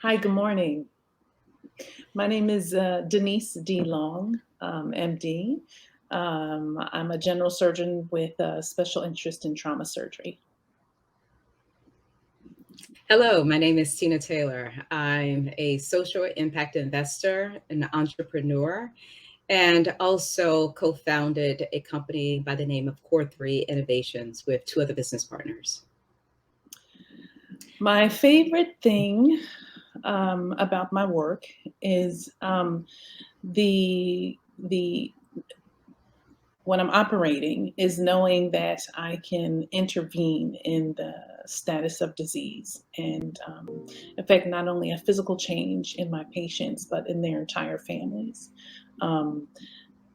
Hi, good morning. My name is Denise D. Long, MD. I'm a general surgeon with a special interest in trauma surgery. Hello, my name is Tina Taylor. I'm a social impact investor, an entrepreneur, and also co founded a company by the name of Core3 Innovations with two other business partners. My favorite thing about my work is the when I'm operating is knowing that I can intervene in the status of disease and affect not only a physical change in my patients, but in their entire families. Um,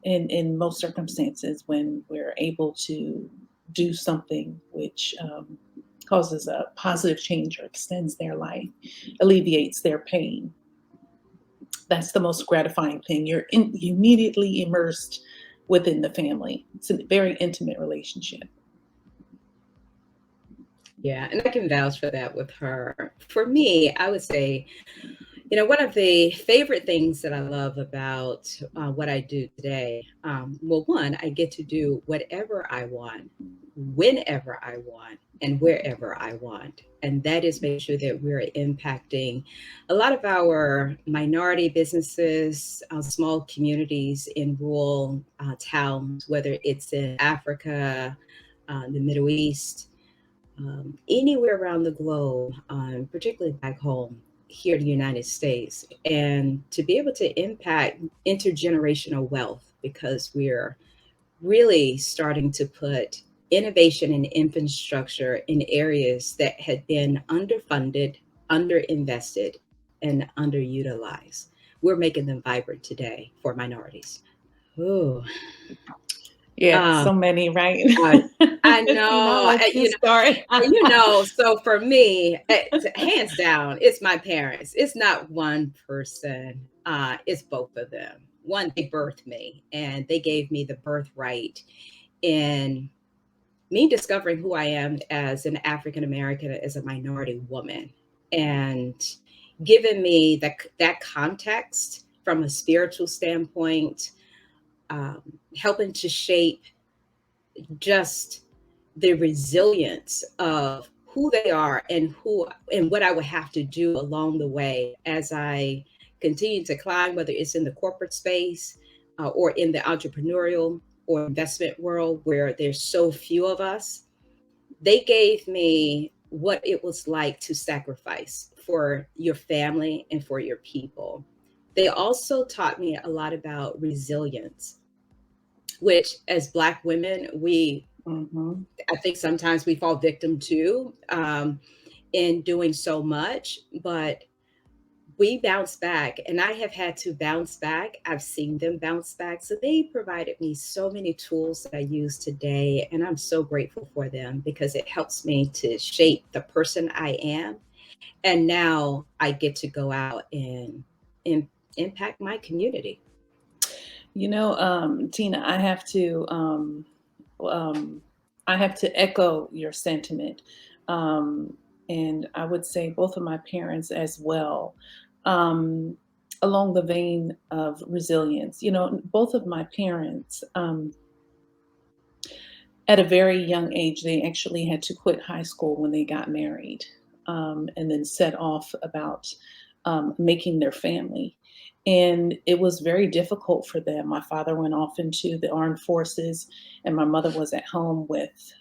in most circumstances, when we're able to do something which causes a positive change or extends their life, alleviates their pain, that's the most gratifying thing. Immediately immersed within the family. It's a very intimate relationship. Yeah, and I can vouch for that with her. For me, I would say, one of the favorite things that I love about what I do today, well, one, I get to do whatever I want, whenever I want, and wherever I want. And that is make sure that we're impacting a lot of our minority businesses, small communities in rural towns, whether it's in Africa, the Middle East, anywhere around the globe, particularly back home here in the United States, and to be able to impact intergenerational wealth because we're really starting to put innovation and infrastructure in areas that had been underfunded, underinvested, and underutilized. We're making them vibrant today for minorities. Ooh. Yeah, Um, so many, right? I I I'll know, let you start. so for me, hands down, it's my parents. It's not one person, it's both of them. One, they birthed me, and they gave me the birthright in me discovering who I am as an African American, as a minority woman, and giving me that context from a spiritual standpoint, helping to shape just the resilience of who they are and who and what I would have to do along the way as I continue to climb, whether it's in the corporate space or in the entrepreneurial or investment world where there's so few of us. They gave me what it was like to sacrifice for your family and for your people. They also taught me a lot about resilience, which as Black women, Hmm. I think sometimes we fall victim to in doing so much, but we bounce back, and I have had to bounce back. I've seen them bounce back. So they provided me so many tools that I use today, and I'm so grateful for them because it helps me to shape the person I am. And now I get to go out and impact my community. Tina, um, I have to echo your sentiment, um, and I would say both of my parents as well, um, along the vein of resilience. Both of my parents, at a very young age, they actually had to quit high school when they got married, and then set off about making their family. And it was very difficult for them. My father went off into the armed forces, and my mother was at home with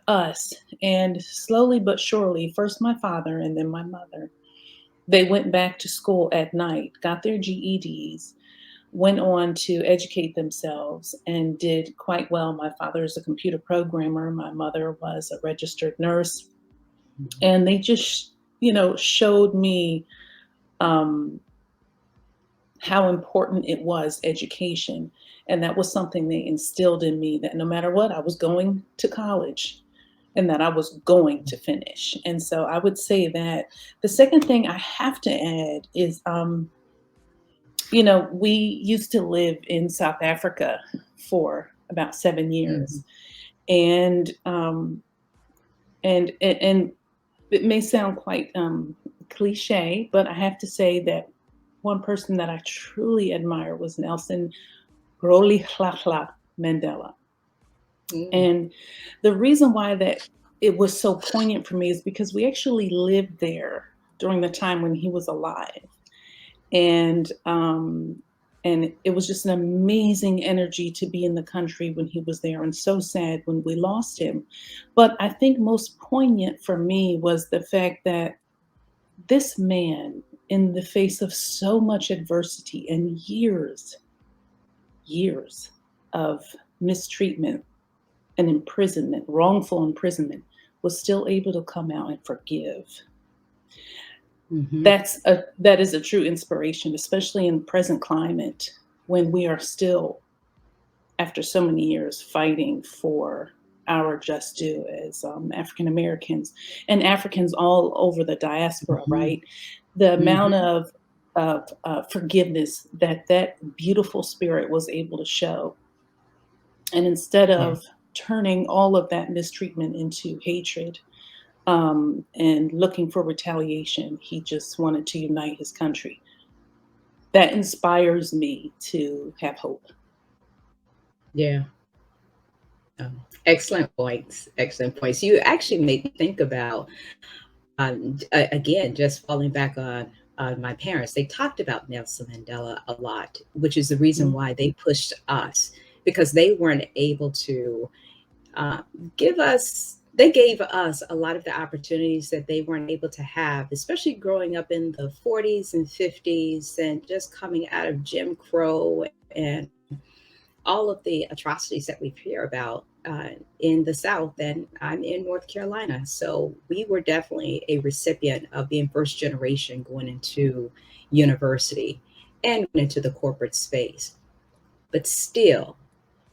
us. And slowly but surely, first my father and then my mother, they went back to school at night, got their GEDs, went on to educate themselves and did quite well. My father is a computer programmer. My mother was a registered nurse. Mhm. And they just, showed me um, how important it was education. And that was something they instilled in me, that no matter what, I was going to college and that I was going to finish. And so I would say that the second thing I have to add is, we used to live in South Africa for about 7 years. Mhm. And it may sound quite cliche, but I have to say that one person that I truly admire was Nelson Rolihlahla Mandela. Mm. And the reason why that it was so poignant for me is because we actually lived there during the time when he was alive. And and it was just an amazing energy to be in the country when he was there, and so sad when we lost him. But I think most poignant for me was the fact that this man, in the face of so much adversity and years of mistreatment and imprisonment, wrongful imprisonment, was still able to come out and forgive. Hmm. That is a true inspiration, especially in present climate when we are still, after so many years, fighting for our just due as African Americans and Africans all over the diaspora. Hmm. Right, the amount Hmm. of forgiveness that that beautiful spirit was able to show, and instead Yeah. of turning all of that mistreatment into hatred, and looking for retaliation. He just wanted to unite his country. That inspires me to have hope. Yeah. Excellent points. Excellent points. You actually made me think about, again, just falling back on my parents. They talked about Nelson Mandela a lot, which is the reason Mhm, why they pushed us because they weren't able to uh, give us. They gave us a lot of the opportunities that they weren't able to have, especially growing up in the 40s and 50s and just coming out of Jim Crow and all of the atrocities that we hear about in the South, and I'm in North Carolina. So we were definitely a recipient of being first generation going into university and into the corporate space. But still,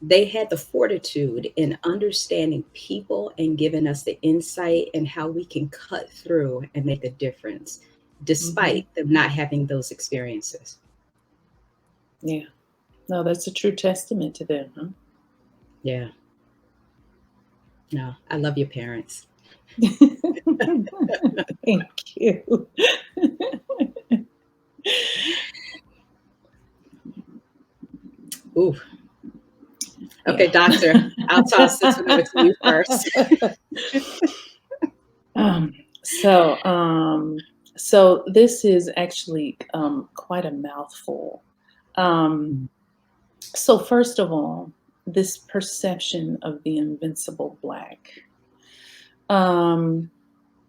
they had the fortitude in understanding people and giving us the insight and how we can cut through and make a difference, mhm. despite them not having those experiences. Yeah. No, that's a true testament to them, Yeah, no, I love your parents. huh? Thank you. Ooh, Yeah. okay, doctor, I'll toss this one over to you first. Um, so, so this is actually quite a mouthful. Um, Mm, so first of all, this perception of the invincible black. Um,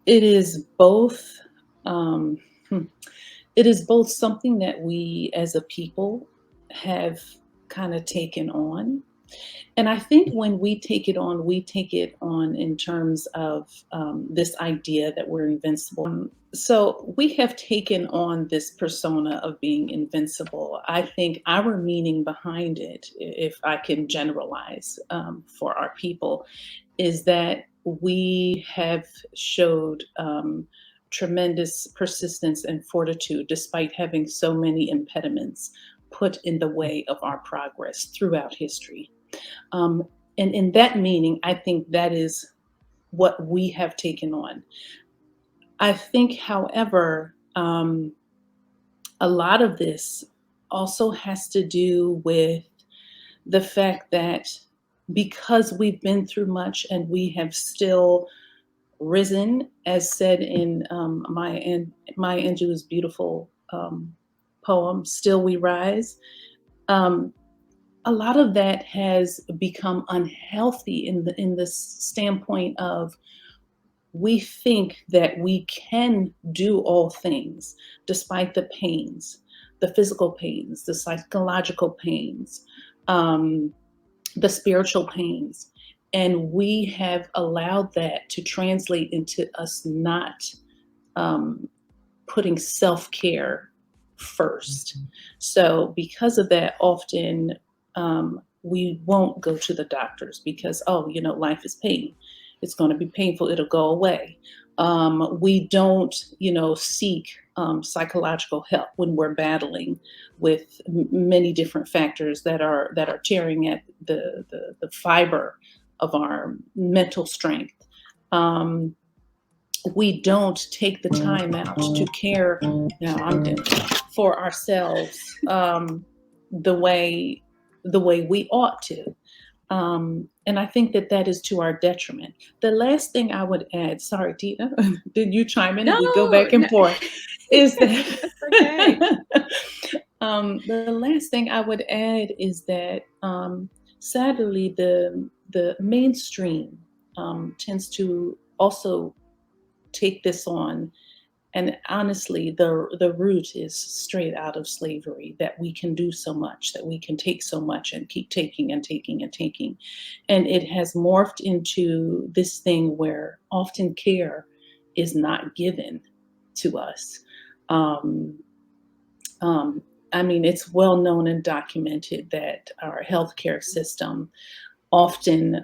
it is both. Um, hmm, it is both something that we as a people have kind of taken on, and I think when we take it on in terms of this idea that we're invincible. So we have taken on this persona of being invincible. I think our meaning behind it, if I can generalize for our people, is that we have showed tremendous persistence and fortitude despite having so many impediments put in the way of our progress throughout history. Um, and in that meaning, I think that is what we have taken on. I think, however, a lot of this also has to do with the fact that because we've been through much and we have still risen, as said in Maya Angelou's beautiful poem, "Still We Rise." Um, a lot of that has become unhealthy in the standpoint of we think that we can do all things despite the pains, the physical pains, the psychological pains, um, the spiritual pains. And we have allowed that to translate into us not um, putting self care first. mhm, So, because of that, often we won't go to the doctors because, oh, life is pain. It's going to be painful. It'll go away. We don't, seek psychological help when we're battling with many different factors that are tearing at the fiber of our mental strength. Um, we don't take the time out to care now I'm doing for ourselves the way we ought to. And I think that that is to our detriment. The last thing I would add, sorry, Tina, did you chime in? No, We go back and no. forth. Is that That's okay. the last thing I would add is that sadly the mainstream tends to also take this on, and honestly the root is straight out of slavery, that we can do so much, that we can take so much and keep taking and taking and taking, and it has morphed into this thing where often care is not given to us. um, um, I mean, it's well known and documented that our healthcare system often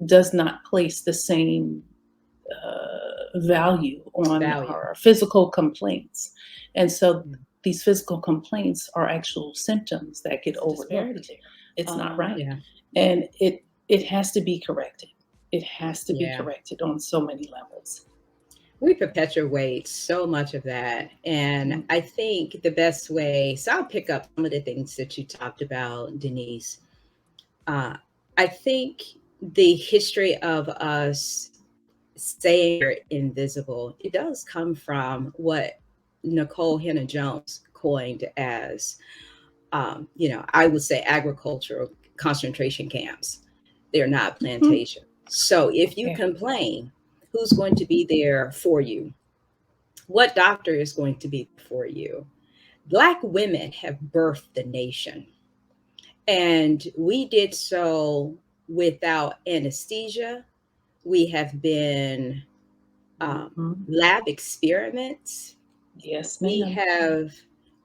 does not place the same value on Value. our physical complaints. And so Mm. these physical complaints are actual symptoms that get It's a disparity overlooked. there. It's not right. Yeah. And it has to be corrected. It has to be Yeah. corrected on so many levels. We perpetuate so much of that. And Mm. I think the best way, so I'll pick up some of the things that you talked about, Denise. Uh, I think the history of us saying we're invisible, it does come from what Nicole Hannah Jones coined as, I would say agricultural concentration camps. They're not Mhm. plantations. So if you Yeah, complain, who's going to be there for you? What doctor is going to be for you? Black women have birthed the nation, and we did so without anesthesia. We have been mhm. lab experiments. Yes, We ma'am. have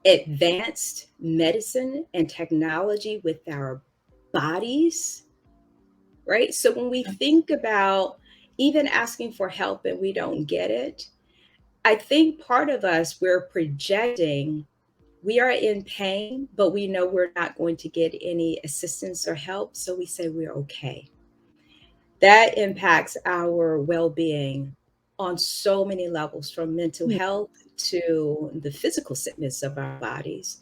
advanced medicine and technology with our bodies, right? So when we think about even asking for help and we don't get it, I think part of us, we're projecting we are in pain, but we know we're not going to get any assistance or help. So we say we're okay. That impacts our well being on so many levels, from mental Yeah, health to the physical fitness of our bodies.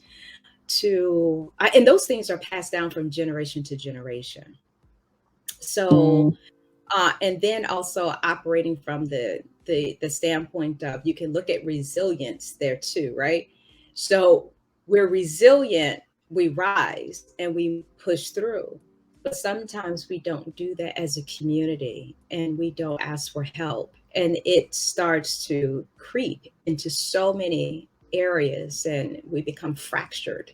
And those things are passed down from generation to generation. So and then also operating from the standpoint of, you can look at resilience there too, right? So we're resilient, we rise and we push through. But sometimes we don't do that as a community, and we don't ask for help. And it starts to creep into so many areas, and we become fractured.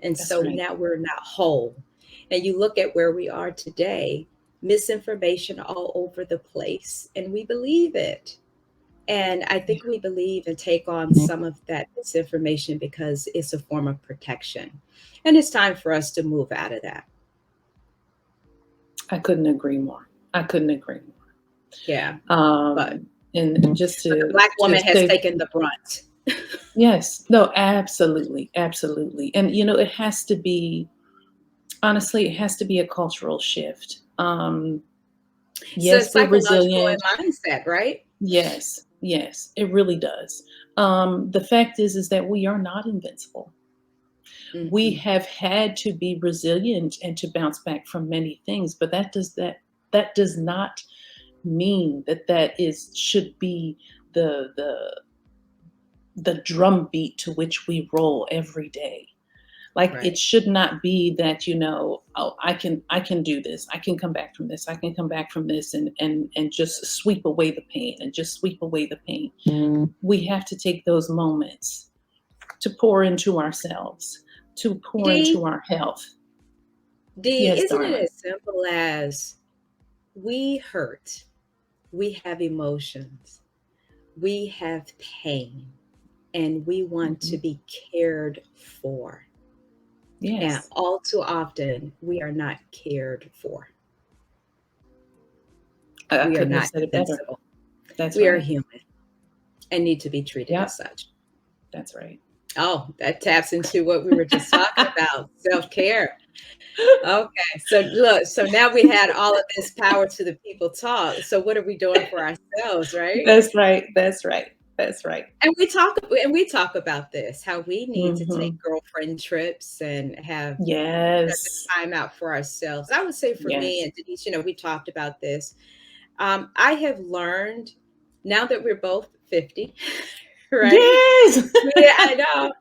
And that's so right. now we're not whole. And you look at where we are today, misinformation all over the place, and we believe it. And I Yeah, think we believe and take on some of that misinformation because it's a form of protection. And it's time for us to move out of that. I couldn't agree more. I couldn't agree Yeah. more. But And just but the to Black woman has say, taken the brunt. yes, no, absolutely, absolutely. And it has to be, honestly, it has to be a cultural shift. It's a Yes, we're psychological resilient. and mindset, right? Yes, yes, it really does. The fact is that we are not invincible. We Hmm. have had to be resilient and to bounce back from many things, but that does not mean that that is should be the drumbeat to which we roll every day. Like, it Right. should not be that, oh, I can do this. I can come back from this. I can come back from this, and just sweep away the pain, and just sweep away the pain. We have to take those moments to pour into ourselves, to pour D, into our health. D, Yes, isn't it darling. as simple as we hurt, we have emotions, we have pain, and we want to Mhm. be cared for. And Yes. all too often, we are not cared for. I We are couldn't have not said it better. invincible. That's We are right. human and need to be treated as Yep, such. that's right. Oh, that taps into what we were just talking about, self-care. Okay, so look, so now we had all of this power to the people talk. So what are we doing for ourselves, right? That's right. That's right. That's right. And we talk about this, how we need to take Hmm. girlfriend trips and have the Yes. time out for ourselves. I would say for me Yes. and Denise, we talked about this. I have learned now that we're both 50, right? Yes. Yeah, I know.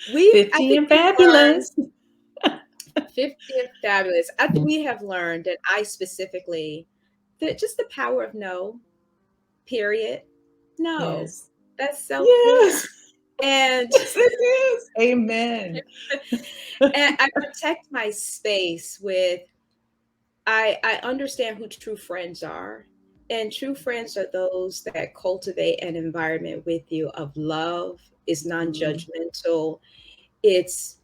I 50 think and we've learned fabulous. 50 and fabulous. We have learned, and I specifically, that just the power of no, period. No, Yes. that's self care. Yes. And Yes, it is. Amen. and I protect my space with I understand who true friends are. And true friends are those that cultivate an environment with you of love, is Mhm. non-judgmental. It's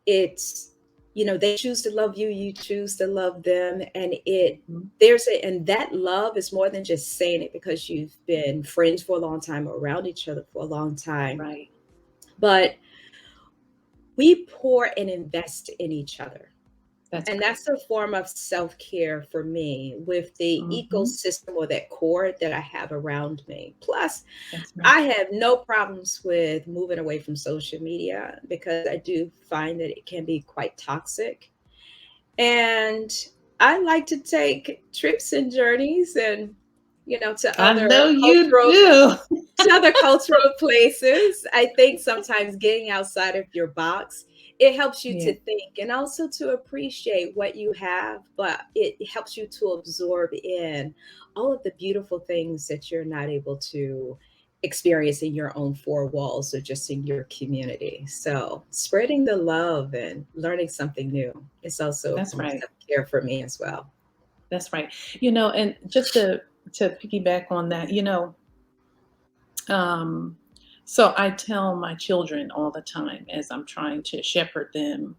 it's they choose to love you, you choose to love them, and Mhm. and that love is more than just saying it because you've been friends for a long time or around each other for a long time. Right. But we pour and invest in each other. That's And right. that's a form of self-care for me with the Mhm. ecosystem or that core that I have around me. Plus, That's right. I have no problems with moving away from social media because I do find that it can be quite toxic. And I like to take trips and journeys and to I other know you cultural do. to other cultural places. I think sometimes getting outside of your box, it helps you Yeah. to think and also to appreciate what you have, but it helps you to absorb in all of the beautiful things that you're not able to experience in your own four walls or just in your community. So, spreading the love and learning something new is also a That's form of right. self-care for me as well. That's right. And just to piggyback on that, um, so I tell my children all the time as I'm trying to shepherd them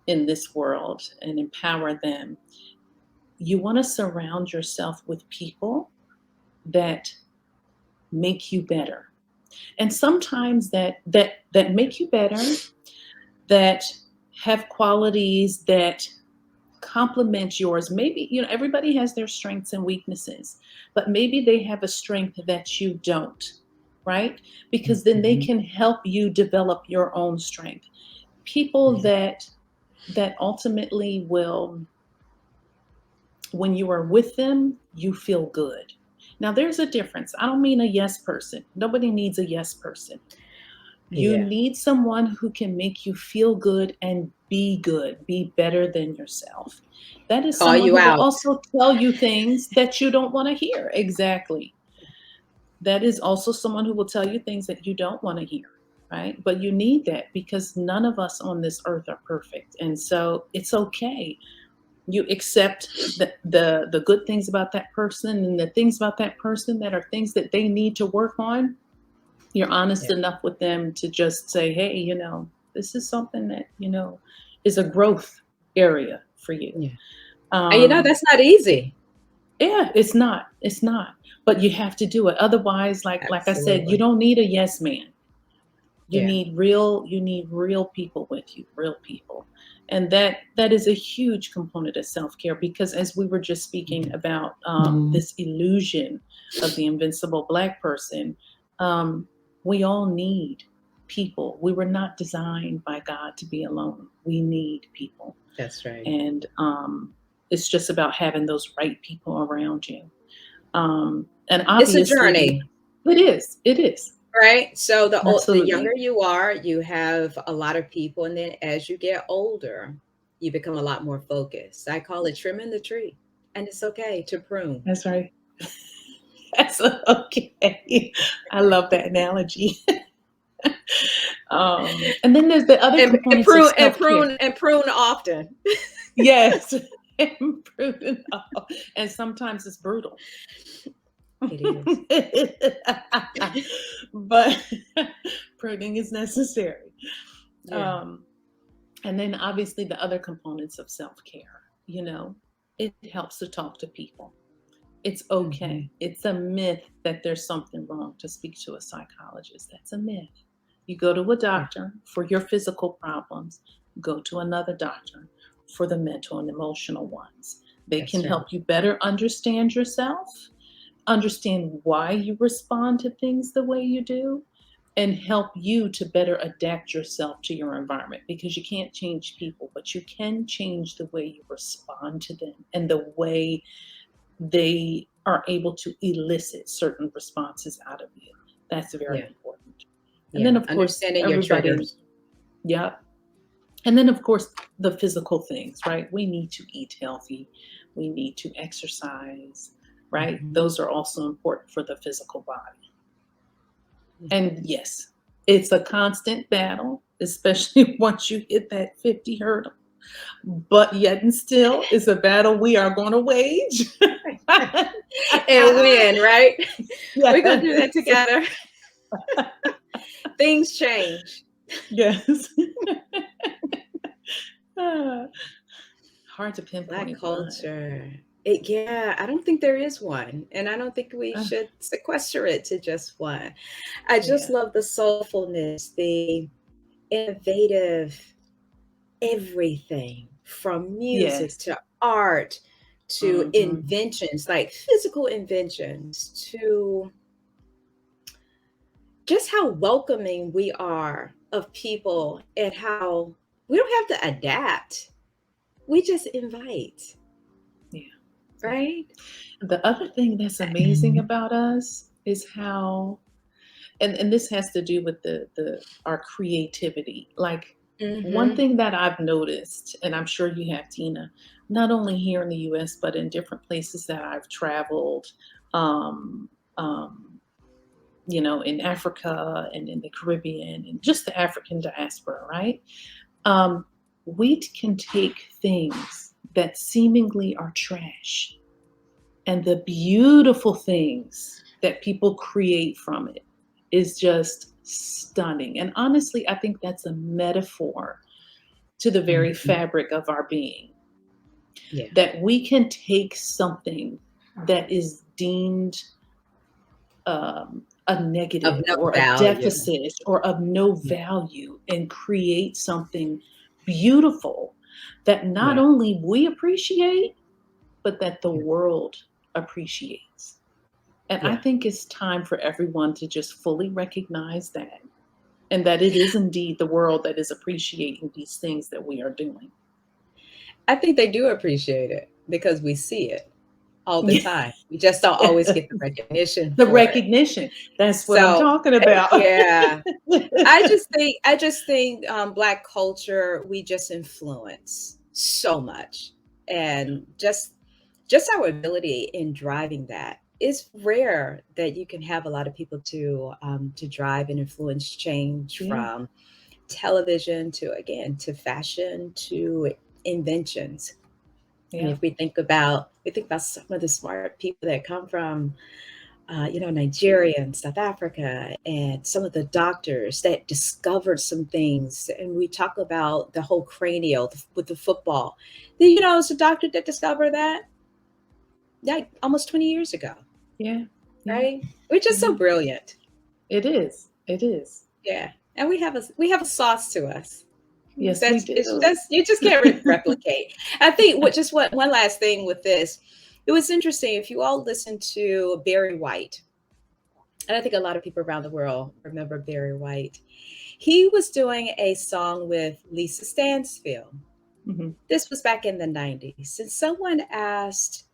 in this world and empower them, you want to surround yourself with people that make you better. And sometimes that make you better, that have qualities that complement yours. Maybe, everybody has their strengths and weaknesses, but maybe they have a strength that you don't, right? Because then they Mhm. can help you develop your own strength. People Yeah. that ultimately will, when you are with them, you feel good. Now there's a difference. I don't mean a yes person. Nobody needs a yes person. You Yeah. need someone who can make you feel good, be better than yourself. That is Call someone you who will out. also tell you things that you don't want to hear. Exactly. That is also someone who will tell you things that you don't want to hear, right? But you need that because none of us on this earth are perfect. And so it's okay. You accept the good things about that person and the things about that person that are things that they need to work on. You're honest Yeah. enough with them to just say, hey, this is something that, is a growth area for you. Yeah. And Um, that's not easy. yeah, it's not, but you have to do it. Otherwise, like I said, you Absolutely. don't need a yes man. Yeah. You need real people with you, real people. And that is a huge component of self-care because as we were just speaking about this illusion of the invincible black person, um, we all need people. We were not designed by God to be alone. We need people. That's right. And it's just about having those right people around you. And It's a obviously, journey, it is right? So the younger absolutely. you are, you have a lot of people, and then as you get older, you become a lot more focused. I call it trimming the tree, and it's okay to prune. That's right. That's okay. I love that analogy. And then there's the other And components of prune and self-care. prune and prune often. Yes. Prudent. And sometimes it's brutal. It is. But pruning is necessary. Yeah. Um, and then obviously the other components of self-care, it helps to talk to people. It's Hmm. okay. It's a myth that there's something wrong to speak to a psychologist. That's a myth. You go to a Yeah. doctor for your physical problems, go to another doctor for the mental and emotional ones. They can That's right. help you better understand yourself, understand why you respond to things the way you do, and help you to better adapt yourself to your environment, because you can't change people, but you can change the way you respond to them and the way they are able to elicit certain responses out of you. That's very Yeah. important. And then, Yeah. of course, Understanding your everybody, triggers. yeah. And then, of course, the physical things, right? We need to eat healthy, we need to exercise, right? Mhm. Those are also important for the physical body. Yeah. And yes, it's a constant battle, especially once you hit that 50 hurdle. But yet and still, it's a battle we are going to wage. And win, right? We're gonna do that Yes. together. Things change. Yes. Ah, hard to Black pinpoint one. culture. Yeah, I don't think there is one, and I don't think we Ah, should sequester it to just one. I just yeah. love the soulfulness, the innovative everything from music Yes. to art to Mhm. inventions, like physical inventions, to just how welcoming we are of people and how we don't have to adapt. We just invite, Yeah. Yeah. right? The other thing that's amazing about us is how, and this has to do with the our creativity. Like, one Mm-hmm. thing that I've noticed, and I'm sure you have, Tina, not only here in the US, but in different places that I've traveled, um, um, in Africa and in the Caribbean and just the African diaspora, right? Um, we can take things that seemingly are trash, and the beautiful things that people create from it is just stunning. And honestly, I think that's a metaphor to the very Hmm. fabric of our being, Yeah. that we can take something that is deemed a Of negative no or a value. deficit or of no Yeah. value and create something beautiful that not Yeah. only we appreciate, but that the Yeah. world appreciates. And I Yeah. think it's time for everyone to just fully recognize that, and that it is indeed the world that is appreciating these things that we are doing. I think they do appreciate it because we see it all the Yeah. time. We just don't always get the recognition The for it. recognition. That's what I'm So, talking about. yeah. I just think Black culture, we just influence so much, and just our ability in driving that. It's rare that you can have a lot of people to drive and influence change, Yeah. from television to, again, to fashion to inventions. And Yeah. if we think about some of the smart people that come from Nigeria and South Africa, and some of the doctors that discovered some things. And we talk about the whole cranial with the football. It's a doctor that discovered that like almost 20 years ago, Yeah. Yeah. right? We're just so Yeah. brilliant. It is. It is. Yeah. And we have a sauce to us. Yes, we That's it's do. just you just can't replicate. I think what one last thing with this. It was interesting if you all listen to Barry White, and I think a lot of people around the world remember Barry White. He was doing a song with Lisa Stansfield. Mhm. This was back in the 90s. And someone asked,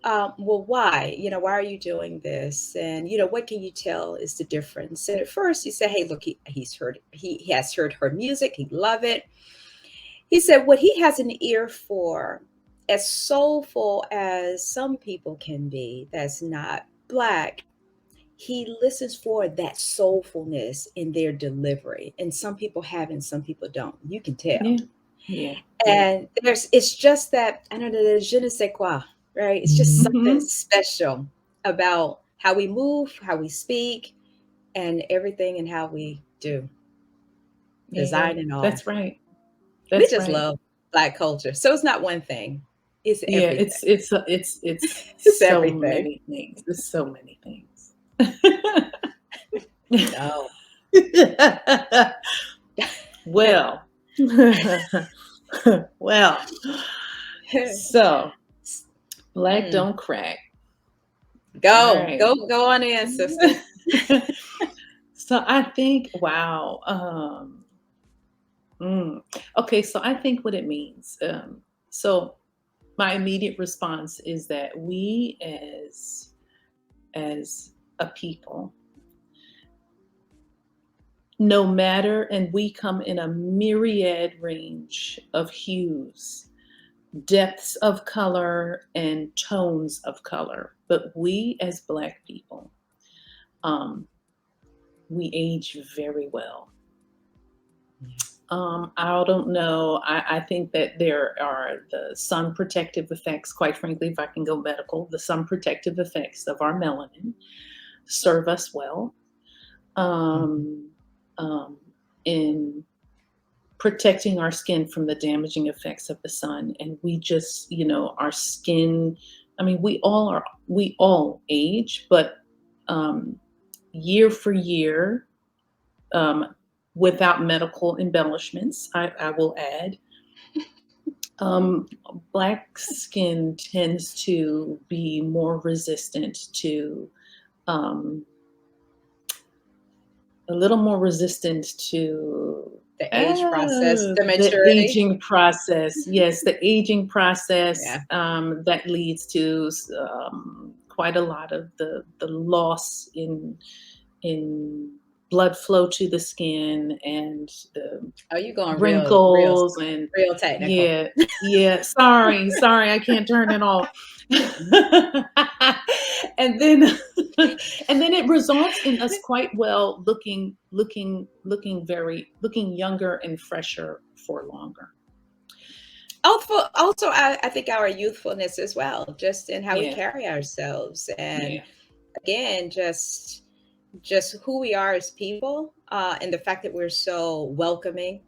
well, why? Why are you doing this? And, what can you tell is the difference? And at first he said, hey, look, he has heard her music. He love it. He said, what he has an ear for, as soulful as some people can be, that's not Black, he listens for that soulfulness in their delivery. And some people have and some people don't. You can tell. Yeah. Yeah. Yeah. And it's just that, I don't know, the je ne sais quoi, right? It's just something Mhm. special about how we move, how we speak, and everything, and how we do, Yeah. design and all. That's right. We That's just right. love Black culture. So it's not one thing, it's Yeah, everything. it's It's so everything. many things. It's so many things. No. Well, well, so black Mm. don't crack. All Go, right. go on in, sister. So I think, wow. Okay, so I think what it means. So my immediate response is that we as a people, no matter, and we come in a myriad range of hues, depths of color, and tones of color, but we as Black people, um, we age very well. I don't know. I think that there are the sun protective effects, quite frankly, if I can go medical, the sun protective effects of our melanin serve us well, Mhm. um, um, in protecting our skin from the damaging effects of the sun. And we just, our skin, I mean, we all age, but um, year for year, um, without medical embellishments, I will add, um, Black skin tends to be more resistant to, um, a little more resistant to The age process, the the maturity. aging process. Yes, the aging process, Yeah. that leads to quite a lot of the loss in blood flow to the skin and the Oh, you going wrinkles and real technical. yeah, yeah. Sorry, I can't turn it off. And then and then it results in us quite well looking younger and fresher for longer. Also, I think our youthfulness as well, just in how we Yeah, carry ourselves, and yeah, again, just who we are as people, and the fact that we're so welcoming.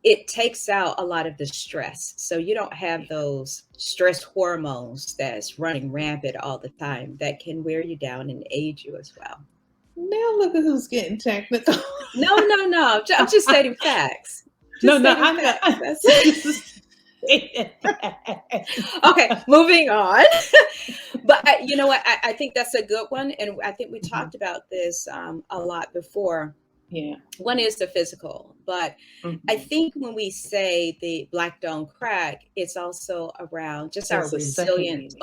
It takes out a lot of the stress, so you don't have yeah. those stress hormones that's running rampant all the time that can wear you down and age you as well. Now look at who's getting technical. No, no, no. I'm just stating facts. No, Just no, stating I know. facts. That's I'm just saying that. okay. Moving on. But you know what? I think that's a good one, and I think we Mhm. talked about this a lot before. Yeah. One is the physical, but I Mhm. think when we say the black don't crack, it's also around just our There's a second resilience,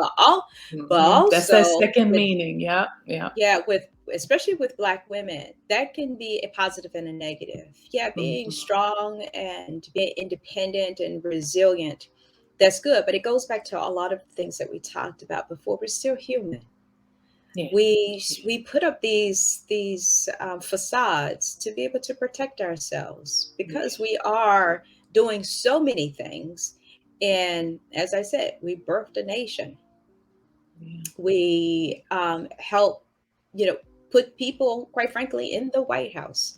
meaning. but That's that also second with meaning. Yeah, yeah. yeah, with especially with black women, that can be a positive and a negative. Yeah, being Mhm. strong and being independent and resilient, that's good. But it goes back to a lot of things that we talked about before. We're still human. Yeah, yeah, We put up these facades to be able to protect ourselves yeah, because we are doing so many things. And as I said, we birthed a nation. yeah. We help, you know, put people, quite frankly, in the White House.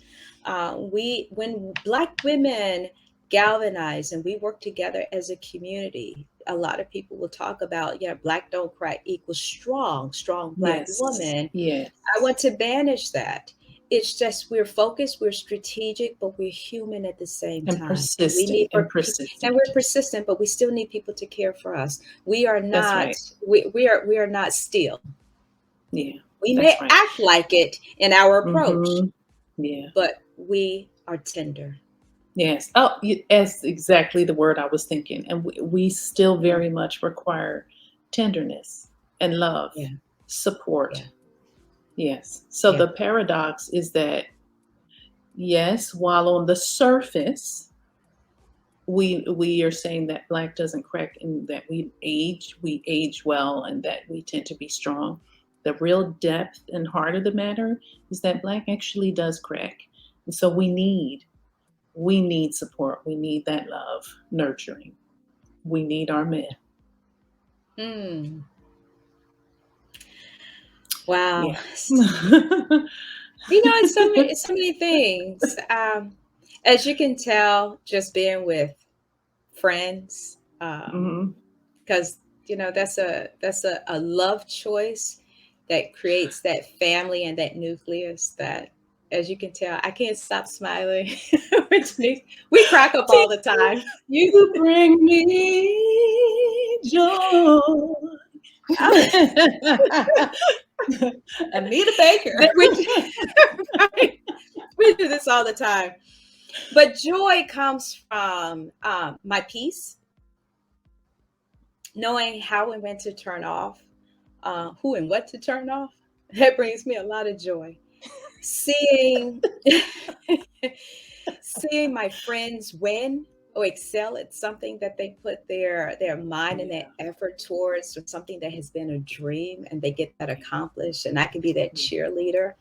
We when Black women galvanize and we work together as a community, a lot of people will talk about, yeah, Black don't cry equals strong Black Yes, woman. I yes. want to banish that. It's just we're focused, we're strategic, but we're human at the same And time. And we need persistent and and we're persistent. persistent, but we still need people to care for us. We are That's not right. we are not still. Yeah, We that's may right. act like it in our approach, Mhm. Yeah. but we are tender. Yes. Oh, that's exactly the word I was thinking. And we still Yeah, very much require tenderness and love, yeah, support. yeah, Yes. So yeah. the paradox is that, yes, while on the surface, we are saying that Black doesn't crack and that we age well and that we tend to be strong. The real depth and heart of the matter is that Black actually does crack. And so we need support. We need that love, nurturing. We need our men. Hmm. Wow. Yeah. You know, it's so many things. As you can tell, just being with friends, Mhm. because you know that's a love choice that creates that family and that nucleus that as you can tell, I can't stop smiling. We crack up all the time. You bring me joy. Anita Baker. That right? We do this all the time. But joy comes from my peace, knowing how and when to turn off, who and what to turn off. That brings me a lot of joy. Seeing seeing my friends win or excel at something that they put their mind and Yeah, their effort towards, or something that has been a dream, and they get that accomplished, and I can be that cheerleader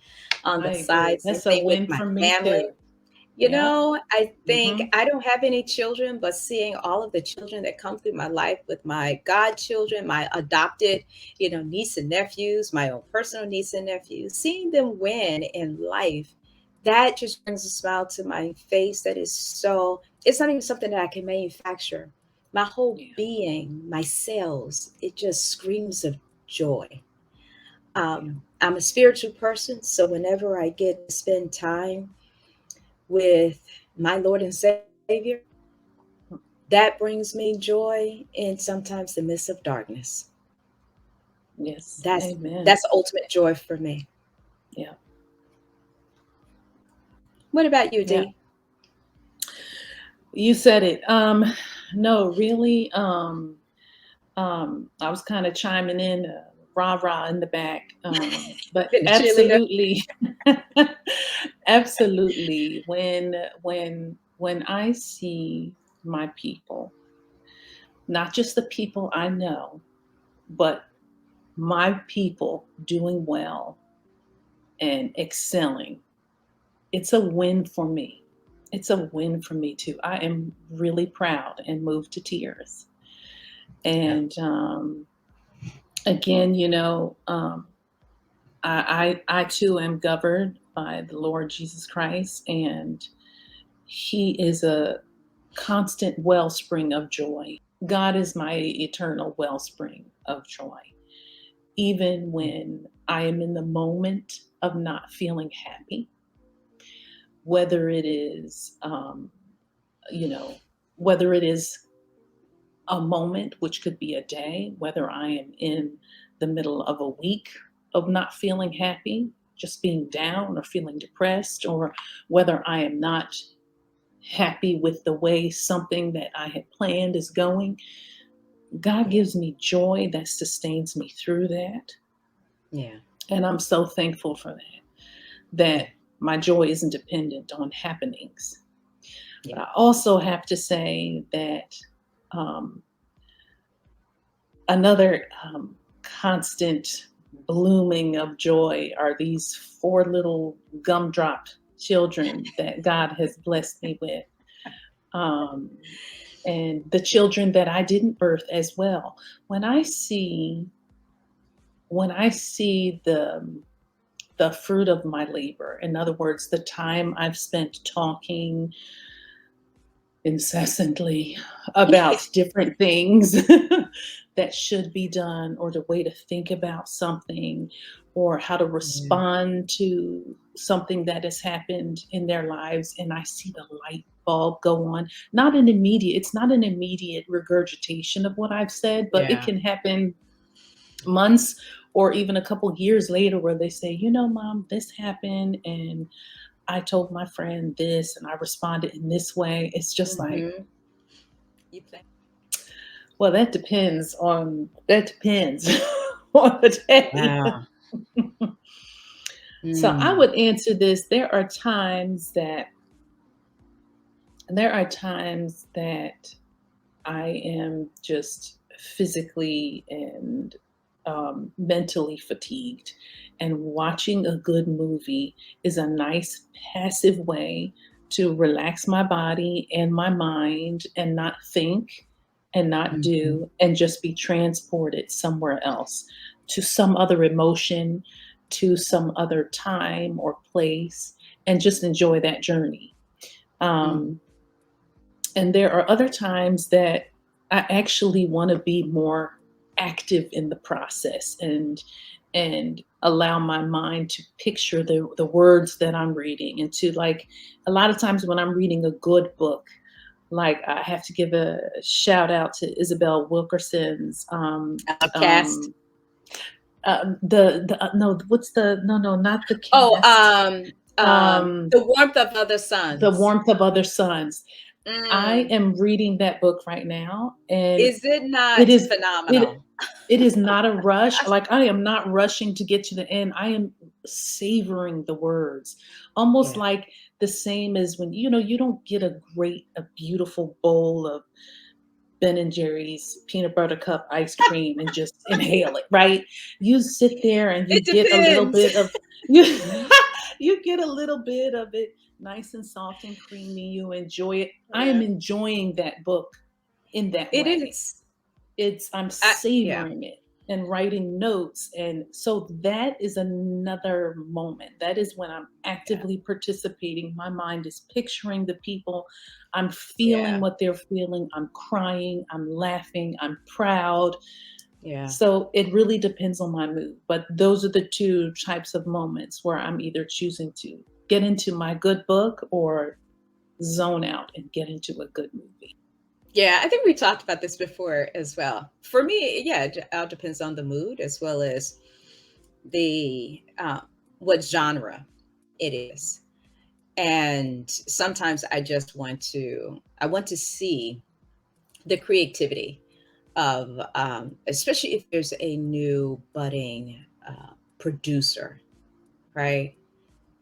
on I the agree. side. Same That's a thing with win my for me family. too. You Yeah. know, I think Hmm. I don't have any children, but seeing all of the children that come through my life, with my godchildren, my adopted, niece and nephews, my own personal niece and nephews, seeing them win in life, that just brings a smile to my face. That is so, it's not even something that I can manufacture. My whole Yeah. being, my cells, it just screams of joy. Yeah. I'm a spiritual person, so whenever I get to spend time with my Lord and Savior, that brings me joy in sometimes the midst of darkness. Yes. That's Amen. that's ultimate joy for me. Yeah. What about you, Yeah. D? You said it. No, really. I was kind of chiming in, rah rah in the back. But Been a cheerleader? absolutely, absolutely. When I see my people, not just the people I know, but my people doing well and excelling, it's a win for me. It's a win for me too. I am really proud and moved to tears. Yeah. And again, I too am governed by the Lord Jesus Christ, and He is a constant wellspring of joy. God is my eternal wellspring of joy. Even when I am in the moment of not feeling happy, whether it is, you know, whether it is a moment, which could be a day, whether I am in the middle of a week of not feeling happy, just being down or feeling depressed, or whether I am not happy with the way something that I had planned is going, God gives me joy that sustains me through that. Yeah. And I'm so thankful for Yeah. that my joy isn't dependent on happenings. But Yeah. I also have to say that um, another constant blooming of joy are these four little gumdrop children that God has blessed me with. Um, and the children that I didn't birth as well. When I see when I see the fruit of my labor, in other words, the time I've spent talking incessantly about different things that should be done, or the way to think about something, or how to Mhm. respond to something that has happened in their lives, and I see the light bulb go on. It's not an immediate regurgitation of what I've said, but it Yeah. can happen months or even a couple years later, where they say, Mom, this happened, and I told my friend this and I responded in this way. It's just like, Hmm. You play. well, that depends on the day. Wow. So I Mm. would answer this. There are times that I am just physically and mentally fatigued. And watching a good movie is a nice passive way to relax my body and my mind and not think and not Mhm. do, and just be transported somewhere else, to some other emotion, to some other time or place, and just enjoy that journey. Mm. Um, and there are other times that I actually want to be more active in the process, and and allow my mind to picture the words that I'm reading, and to like a lot of times when I'm reading a good book, like I have to give a shout out to Isabel Wilkerson's Outcast. no, what's the no, no, not the Oh, cast. Um The Warmth of Other The Suns. Warmth of Other Suns. I Mm. am reading that book right now, and Is it it not is it phenomenal? it is not a rush. Like, I am not rushing to get to the end. I am savoring the words. Almost Yeah. like the same as when, you don't get a beautiful bowl of Ben and Jerry's peanut butter cup ice cream and just inhale it, right? You sit there and you It get a little depends. bit of you you get a little bit of it nice and soft and creamy. You enjoy it. I am Yeah. enjoying that book in that It way. is. I'm Yeah. savoring it and writing notes. And so that is another moment. That is when I'm Yeah. actively participating. My mind is picturing the people. I'm feeling Yeah. what they're feeling. I'm crying. I'm laughing. I'm proud. Yeah. So it really depends on my mood. But those are the two types of moments where I'm either choosing to get into my good book or zone out and get into a good movie. Yeah, I think we talked about this before as well. For me, yeah, it all depends on the mood as well as the what genre it is. And sometimes I want to see the creativity of, especially if there's a new budding producer, right?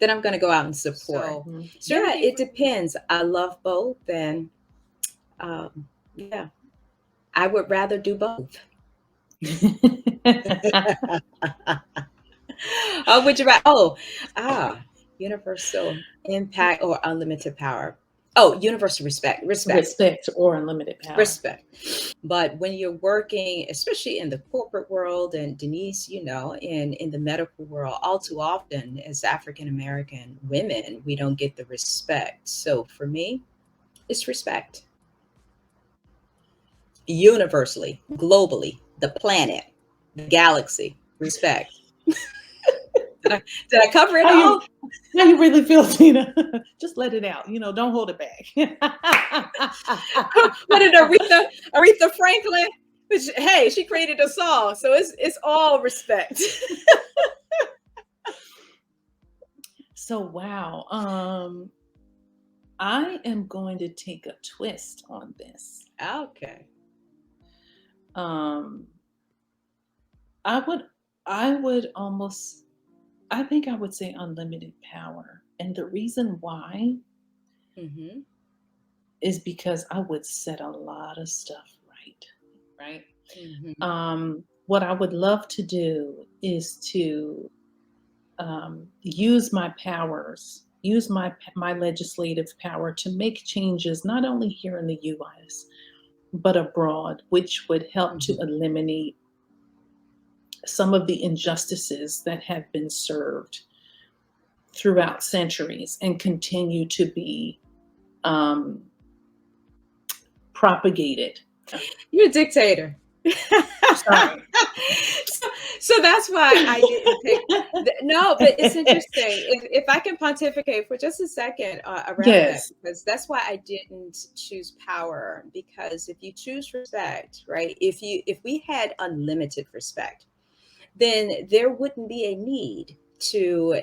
Then I'm going to go out and support. Mhm. So yeah, it depends. I love both, and yeah, I would rather do both. Oh, would you rather? Oh, ah, universal impact or unlimited power? Oh, universal respect, respect, Respect or unlimited power. respect. But when you're working, especially in the corporate world, and Denise, in the medical world, all too often as African American women, we don't get the respect. So for me, it's respect universally, globally, the planet, the galaxy, respect. Did I cover it How you all? how you really feel, Tina? Just let it out. Don't hold it back. What did Aretha Franklin? Which, hey, she created a song, so it's all respect. So wow. I am going to take a twist on this. Okay. Um, I would I would almost I think I would say unlimited power. And the reason why Hmm. is because I would set a lot of stuff right. Right? Hmm. What I would love to do is to use my powers, use my legislative power to make changes not only here in the U.S. but abroad, which would help to Hmm. eliminate some of the injustices that have been served throughout centuries and continue to be um, propagated. You're a dictator. Sorry. so, so that's why I didn't pick. No, but it's interesting. If I can pontificate for just a second around that, Yes. because that's why I didn't choose power. Because if you choose respect, right? If we had unlimited respect, then there wouldn't be a need to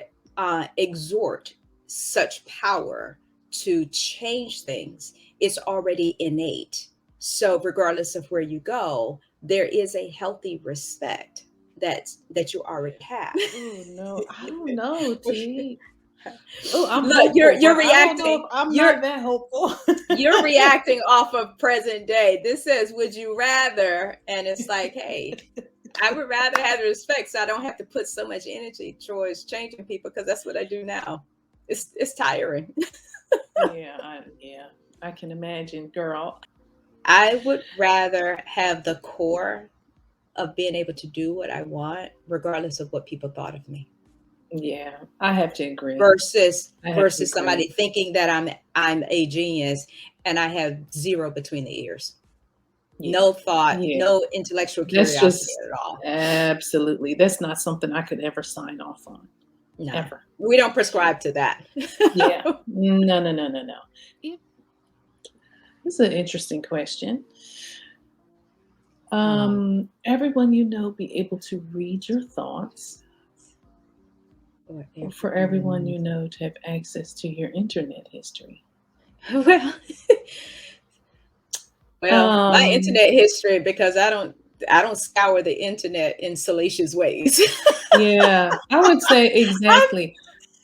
exhort such power to change things. It's already innate. So regardless of where you go, there is a healthy respect that you already have. Oh no, I don't know, T. Oh, I'm Look, you're hopeful, you're but I don't know if reacting. I'm You're not that hopeful. you're reacting off of present day. This says, would you rather? And it's like, hey, I would rather have the respect so I don't have to put so much energy towards changing people because that's what I do now. It's tiring. Yeah, I can imagine, girl. I would rather have the core of being able to do what I want, regardless of what people thought of me, Yeah, I have to agree. versus I have to versus agree. somebody thinking that I'm a genius and I have zero between the ears. Yeah. No thought, Yeah. no intellectual That's curiosity just at all. absolutely. That's not something I could ever sign off on, No, ever. we don't prescribe to that. Yeah. No, no, no, no, no. Yeah, this is an interesting question. Um, Everyone you know be able to read your thoughts, or or for everyone you know to have access to your internet history? well, well, my Um, internet history because I don't scour the internet in salacious ways. yeah, I would say I'm exactly.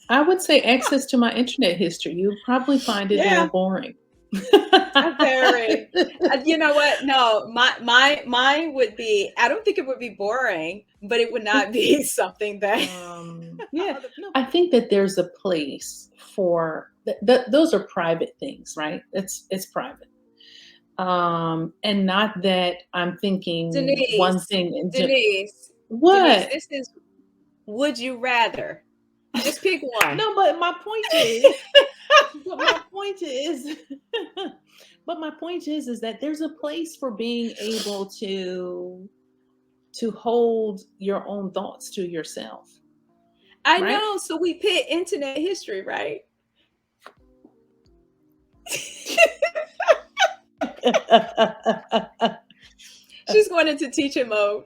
I would say access to my internet history. You'll probably find it a little yeah, boring. I'm very you know what? No, mine would be I don't think it would be boring, but it would not be something that Yeah, other no, people I think that there's a place for those are private things, right? It's private. And not that I'm thinking one Denise, thing and Denise, Denise, what? this is would you rather? Just pick one. No, but my point is, but my point is, but my point is that there's a place for being able to hold your own thoughts to yourself, I right? know, so we pick internet history, right? She's going into teacher mode.